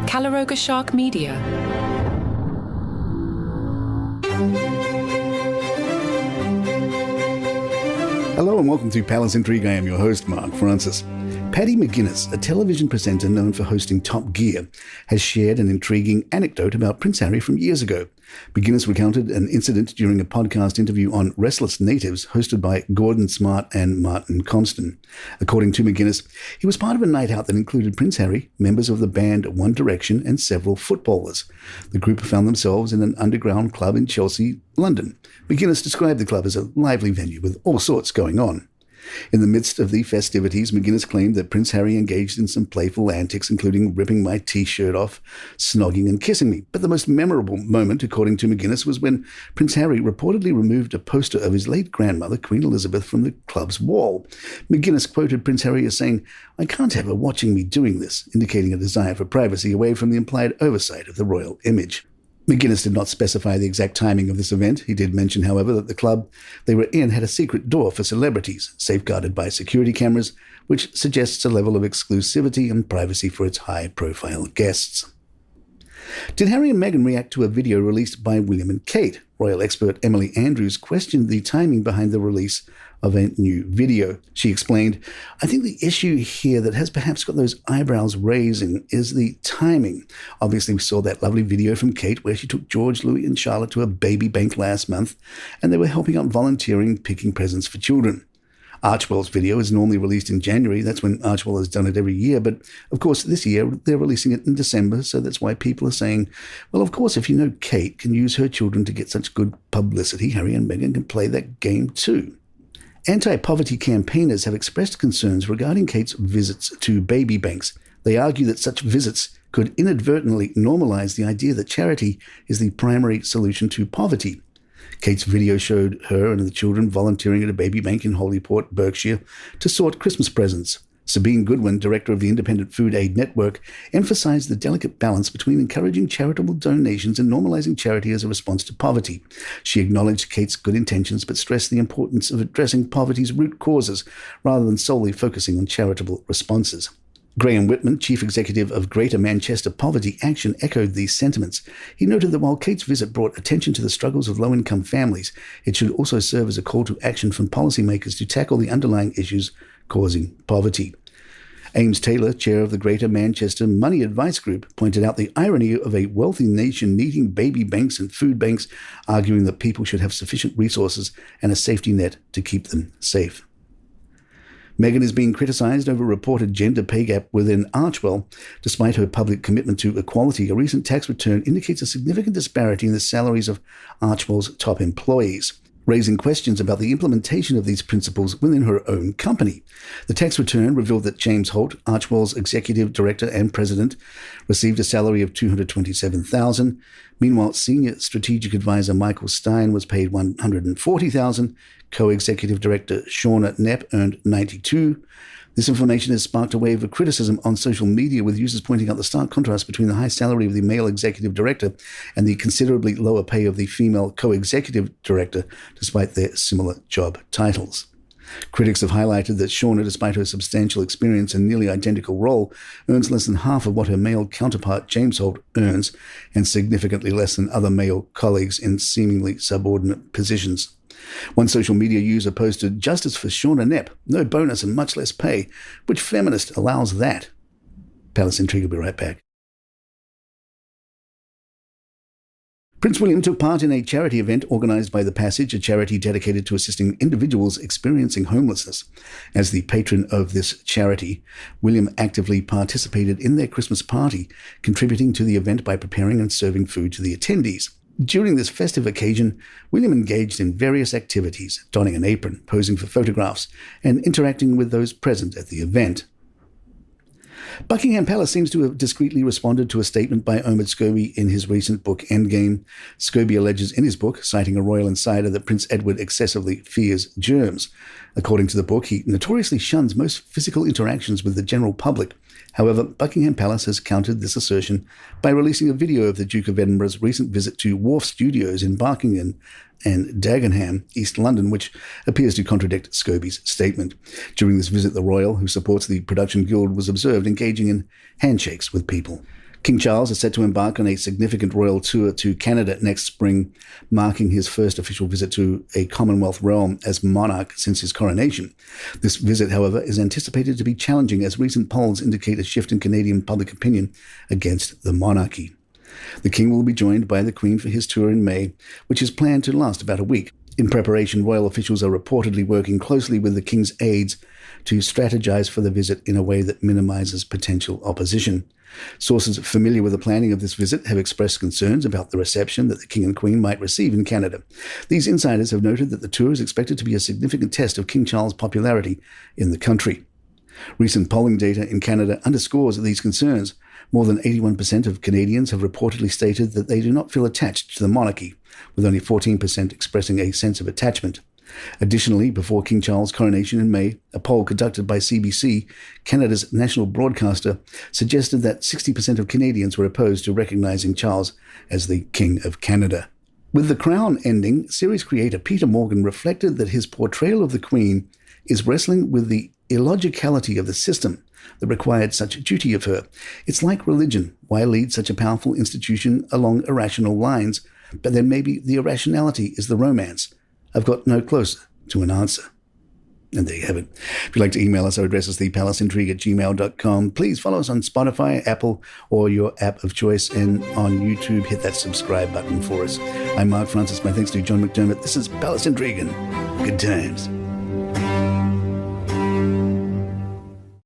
Calaroga Shark Media. Hello and welcome to Palace Intrigue. I am your host, Mark Francis. Paddy McGuinness, a television presenter known for hosting Top Gear, has shared an intriguing anecdote about Prince Harry from years ago. McGuinness recounted an incident during a podcast interview on Restless Natives hosted by Gordon Smart and Martin Compston. According to McGuinness, he was part of a night out that included Prince Harry, members of the band One Direction, and several footballers. The group found themselves in an underground club in Chelsea, London. McGuinness described the club as a lively venue with all sorts going on. In the midst of the festivities, McGuinness claimed that Prince Harry engaged in some playful antics, including ripping my t-shirt off, snogging and kissing me. But the most memorable moment, according to McGuinness, was when Prince Harry reportedly removed a poster of his late grandmother, Queen Elizabeth, from the club's wall. McGuinness quoted Prince Harry as saying, "I can't have her watching me doing this," indicating a desire for privacy away from the implied oversight of the royal image. McGuinness did not specify the exact timing of this event. He did mention, however, that the club they were in had a secret door for celebrities, safeguarded by security cameras, which suggests a level of exclusivity and privacy for its high-profile guests. Did Harry and Meghan react to a video released by William and Kate? Royal expert Emily Andrews questioned the timing behind the release of a new video. She explained, "I think the issue here that has perhaps got those eyebrows raising is the timing. Obviously, we saw that lovely video from Kate where she took George, Louis and Charlotte to a baby bank last month, and they were helping out volunteering, picking presents for children. Archwell's video is normally released in January. That's when Archwell has done it every year. But, of course, this year they're releasing it in December, so that's why people are saying, well, of course, if you know Kate can use her children to get such good publicity, Harry and Meghan can play that game too." Anti-poverty campaigners have expressed concerns regarding Kate's visits to baby banks. They argue that such visits could inadvertently normalize the idea that charity is the primary solution to poverty. Kate's video showed her and the children volunteering at a baby bank in Holyport, Berkshire, to sort Christmas presents. Sabine Goodwin, director of the Independent Food Aid Network, emphasized the delicate balance between encouraging charitable donations and normalizing charity as a response to poverty. She acknowledged Kate's good intentions but stressed the importance of addressing poverty's root causes rather than solely focusing on charitable responses. Graham Whitman, chief executive of Greater Manchester Poverty Action, echoed these sentiments. He noted that while Kate's visit brought attention to the struggles of low-income families, it should also serve as a call to action from policymakers to tackle the underlying issues causing poverty. Ames Taylor, chair of the Greater Manchester Money Advice Group, pointed out the irony of a wealthy nation needing baby banks and food banks, arguing that people should have sufficient resources and a safety net to keep them safe. Meghan is being criticised over a reported gender pay gap within Archwell. Despite her public commitment to equality, a recent tax return indicates a significant disparity in the salaries of Archwell's top employees, raising questions about the implementation of these principles within her own company. The tax return revealed that James Holt, Archwell's executive director and president, received a salary of $227,000. Meanwhile, senior strategic advisor Michael Stein was paid $140,000. Co-executive director Shauna Knepp earned $92,000. This information has sparked a wave of criticism on social media, with users pointing out the stark contrast between the high salary of the male executive director and the considerably lower pay of the female co-executive director, despite their similar job titles. Critics have highlighted that Shauna, despite her substantial experience and nearly identical role, earns less than half of what her male counterpart James Holt earns, and significantly less than other male colleagues in seemingly subordinate positions. One social media user posted, "Justice for Shauna Knepp, no bonus and much less pay. Which feminist allows that?" Palace Intrigue will be right back. Prince William took part in a charity event organised by The Passage, a charity dedicated to assisting individuals experiencing homelessness. As the patron of this charity, William actively participated in their Christmas party, contributing to the event by preparing and serving food to the attendees. During this festive occasion, William engaged in various activities, donning an apron, posing for photographs, and interacting with those present at the event. Buckingham Palace seems to have discreetly responded to a statement by Omid Scobie in his recent book Endgame. Scobie alleges in his book, citing a royal insider, that Prince Edward excessively fears germs. According to the book, he notoriously shuns most physical interactions with the general public. However, Buckingham Palace has countered this assertion by releasing a video of the Duke of Edinburgh's recent visit to Wharf Studios in Barkingham and Dagenham, East London, which appears to contradict Scobie's statement. During this visit, the royal, who supports the Production Guild, was observed engaging in handshakes with people. King Charles is set to embark on a significant royal tour to Canada next spring, marking his first official visit to a Commonwealth realm as monarch since his coronation. This visit, however, is anticipated to be challenging as recent polls indicate a shift in Canadian public opinion against the monarchy. The King will be joined by the Queen for his tour in May, which is planned to last about a week. In preparation, royal officials are reportedly working closely with the King's aides to strategize for the visit in a way that minimizes potential opposition. Sources familiar with the planning of this visit have expressed concerns about the reception that the King and Queen might receive in Canada. These insiders have noted that the tour is expected to be a significant test of King Charles' popularity in the country. Recent polling data in Canada underscores these concerns. More than 81% of Canadians have reportedly stated that they do not feel attached to the monarchy, with only 14% expressing a sense of attachment. Additionally, before King Charles' coronation in May, a poll conducted by CBC, Canada's national broadcaster, suggested that 60% of Canadians were opposed to recognizing Charles as the King of Canada. With The Crown ending, series creator Peter Morgan reflected that his portrayal of the Queen is wrestling with the illogicality of the system that required such duty of her. It's like religion. Why lead such a powerful institution along irrational lines? But then maybe the irrationality is the romance. I've got no closer to an answer. And there you have it. If you'd like to email us, our address is thepalaceintrigue@gmail.com. Please follow us on Spotify, Apple, or your app of choice. And on YouTube, hit that subscribe button for us. I'm Mark Francis. My thanks to John McDermott. This is Palace Intrigue. Good times.